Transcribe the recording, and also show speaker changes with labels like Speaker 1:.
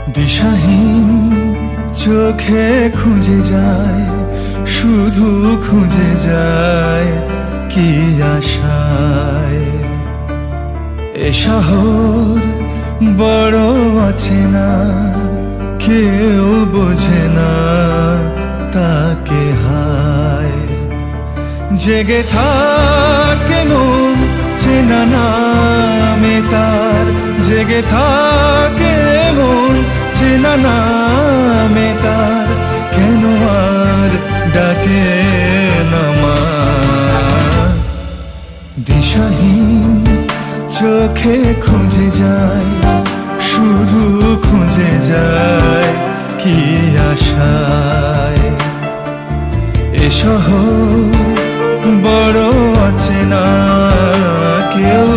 Speaker 1: দিশাহীন চোখে খুঁজে যায়, শুধু খুঁজে যায় কি আশায়। এ শহর বড় অচেনা, কেউ বোঝে না তাকে হায়। জেগে থাকে মন চেনা নামে তার, জেগে থাকে মন চেনা নামে তার, কেন আর ডাকে না মা। দিশাহীন চোখে খুঁজে যায়, শুধু খুঁজে যায় কি আশায়। এ শহর বড় অচেনা, কেউ